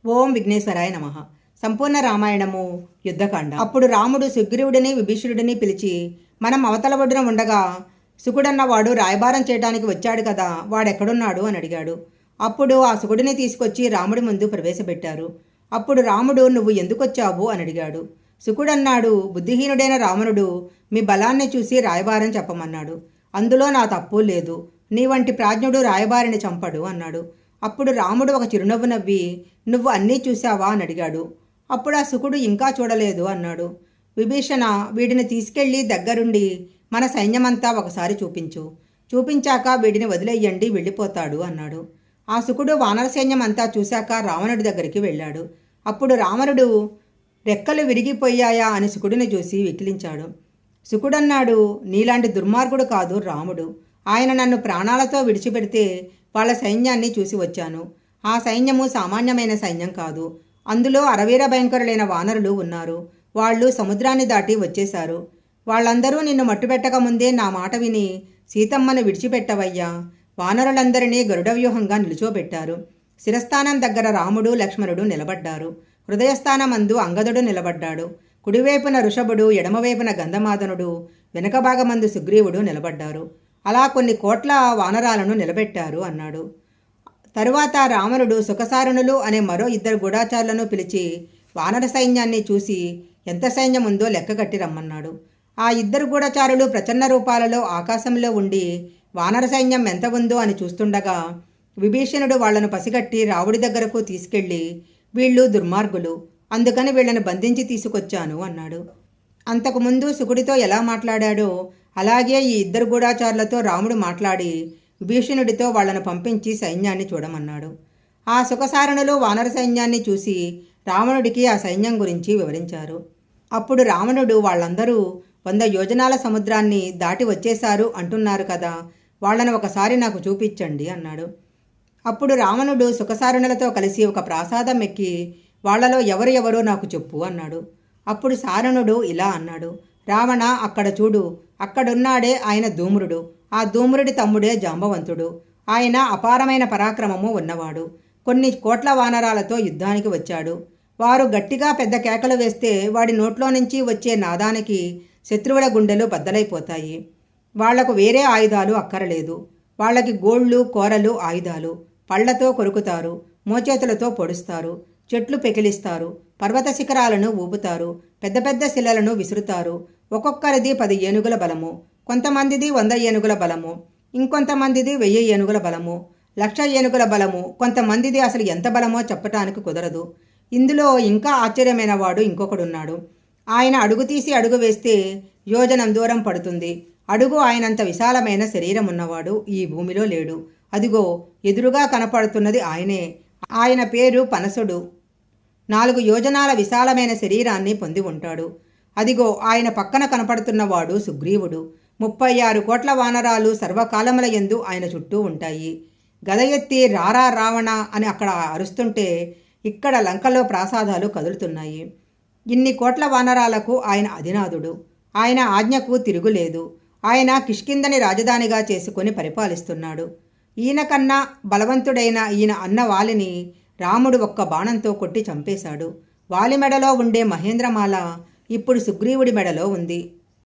ఓం విఘ్నేశ్వరాయ నమః. సంపూర్ణ రామాయణము యుద్ధకాండ. అప్పుడు రాముడు సుగ్రీవుడిని విభీషణుడిని పిలిచి, మనం అవతల ఒడ్డున ఉండగా సుకుడన్నవాడు రాయబారం చేయడానికి వచ్చాడు కదా, వాడెక్కడున్నాడు అని అడిగాడు. అప్పుడు ఆ సుకుడిని తీసుకొచ్చి రాముడి ముందు ప్రవేశపెట్టారు. అప్పుడు రాముడు, నువ్వు ఎందుకొచ్చావు అని అడిగాడు. సుకుడన్నాడు, బుద్ధిహీనుడైన రావణుడు మీ బలాన్ని చూసి రాయబారం చెప్పమన్నాడు. అందులో నా తప్పు లేదు. నీ వంటి ప్రాజ్ఞుడు రాయబారిని చంపడు అన్నాడు. అప్పుడు రాముడు ఒక చిరునవ్వు నవ్వి, నువ్వు అన్నీ చూశావా అని అడిగాడు. అప్పుడు ఆ సుకుడు ఇంకా చూడలేదు అన్నాడు. విభీషణ, వీడిని తీసుకెళ్లి దగ్గరుండి మన సైన్యమంతా ఒకసారి చూపించాక వీడిని వదిలేయండి, వెళ్ళిపోతాడు అన్నాడు. ఆ సుకుడు వానర సైన్యం అంతా చూశాక రావణుడి దగ్గరికి వెళ్ళాడు. అప్పుడు రావణుడు రెక్కలు విరిగిపోయాయా అని సుకుడిని చూసి వికిలించాడు. సుకుడన్నాడు, నీలాంటి దుర్మార్గుడు కాదు రాముడు. ఆయన నన్ను ప్రాణాలతో విడిచిపెడితే వాళ్ళ సైన్యాన్ని చూసి వచ్చాను. ఆ సైన్యము సామాన్యమైన సైన్యం కాదు. అందులో అరవీర భయంకరులైన వానరులు ఉన్నారు. వాళ్ళు సముద్రాన్ని దాటి వచ్చేశారు. వాళ్ళందరూ నిన్ను మట్టుపెట్టక ముందే నా మాట విని సీతమ్మను విడిచిపెట్టవయ్యా. వానరులందరినీ గరుడవ్యూహంగా నిలుచోబెట్టారు. శిరస్థానం దగ్గర రాముడు లక్ష్మణుడు నిలబడ్డారు. హృదయస్థానమందు అంగదుడు నిలబడ్డాడు. కుడివైపున ఋషభుడు, ఎడమవైపున గంధమాదనుడు, వెనుక భాగమందు సుగ్రీవుడు నిలబడ్డారు. అలా కొన్ని కోట్ల వానరాలను నిలబెట్టారు అన్నాడు. తరువాత రావణుడు సుఖసారణులు అనే మరో 2 గూఢచారులను పిలిచి వానర సైన్యాన్ని చూసి ఎంత సైన్యం ఉందో లెక్కగట్టి రమ్మన్నాడు. ఆ 2 గూఢచారులు ప్రచన్న రూపాలలో ఆకాశంలో ఉండి వానర సైన్యం ఎంత ఉందో అని చూస్తుండగా విభీషణుడు వాళ్లను పసిగట్టి రావుడి దగ్గరకు తీసుకెళ్లి, వీళ్ళు దుర్మార్గులు, అందుకని వీళ్లను బంధించి తీసుకొచ్చాను అన్నాడు. అంతకుముందు సుకుడితో ఎలా మాట్లాడాడో అలాగే ఈ 2 గూఢచారులతో రాముడు మాట్లాడి విభీషణుడితో వాళ్లను పంపించి సైన్యాన్ని చూడమన్నాడు. ఆ సుఖసారణులు వానర సైన్యాన్ని చూసి రావణుడికి ఆ సైన్యం గురించి వివరించారు. అప్పుడు రావణుడు, వాళ్ళందరూ 100 యోజనాల సముద్రాన్ని దాటి వచ్చేశారు అంటున్నారు కదా, వాళ్లను ఒకసారి నాకు చూపించండి అన్నాడు. అప్పుడు రావణుడు సుఖసారణులతో కలిసి ఒక ప్రాసాదం ఎక్కి వాళ్లలో ఎవరెవరో నాకు చెప్పు అన్నాడు. అప్పుడు సారణుడు ఇలా అన్నాడు, రావణ, అక్కడ చూడు, అక్కడున్నాడే ఆయన ధూమ్రుడు. ఆ ధూమ్రుడి తమ్ముడే జాంబవంతుడు. ఆయన అపారమైన పరాక్రమము ఉన్నవాడు. కొన్ని కోట్ల వానరాలతో యుద్ధానికి వచ్చాడు. వారు గట్టిగా పెద్ద కేకలు వేస్తే వాడి నోట్లో నుంచి వచ్చే నాదానికి శత్రువుల గుండెలు బద్దలైపోతాయి. వాళ్లకు వేరే ఆయుధాలు అక్కరలేదు. వాళ్ళకి గోళ్ళు కోరలు ఆయుధాలు. పళ్లతో కొరుకుతారు, మోచేతులతో పొడుస్తారు, చెట్లు పెకిలిస్తారు, పర్వత శిఖరాలను ఊపుతారు, పెద్ద పెద్ద శిలలను విసురుతారు. ఒక్కొక్కరిది 10 ఏనుగుల బలము, కొంతమందిది 100 ఏనుగుల బలము, ఇంకొంతమందిది 1000 ఏనుగుల బలము, 1,00,000 ఏనుగుల బలము, కొంతమందిది అసలు ఎంత బలమో చెప్పటానికి కుదరదు. ఇందులో ఇంకా ఆశ్చర్యమైన వాడు ఇంకొకడున్నాడు. ఆయన అడుగు తీసి అడుగు వేస్తే యోజనం దూరం పడుతుంది. అడుగు ఆయనంత విశాలమైన శరీరం ఉన్నవాడు ఈ భూమిలో లేడు. అదిగో ఎదురుగా కనపడుతున్నది ఆయనే. ఆయన పేరు పనసుడు. 4 యోజనాల విశాలమైన శరీరాన్ని పొంది ఉంటాడు. అదిగో ఆయన పక్కన కనపడుతున్నవాడు సుగ్రీవుడు. 36 కోట్ల వానరాలు సర్వకాలముల యందు ఆయన చుట్టూ ఉంటాయి. గద ఎత్తి రారా రావణ అని అక్కడ అరుస్తుంటే ఇక్కడ లంకలో ప్రాసాదాలు కదులుతున్నాయి. ఇన్ని కోట్ల వానరాలకు ఆయన అధినాథుడు. ఆయన ఆజ్ఞకు తిరుగులేదు. ఆయన కిష్కిందని రాజధానిగా చేసుకొని పరిపాలిస్తున్నాడు. ఈయన కన్నా బలవంతుడైన ఈయన అన్న వాలిని రాముడు ఒక్క బాణంతో కొట్టి చంపేశాడు. వాలి మెడలో ఉండే మహేంద్రమాల ఇప్పుడు సుగ్రీవుడి మెడలో ఉంది.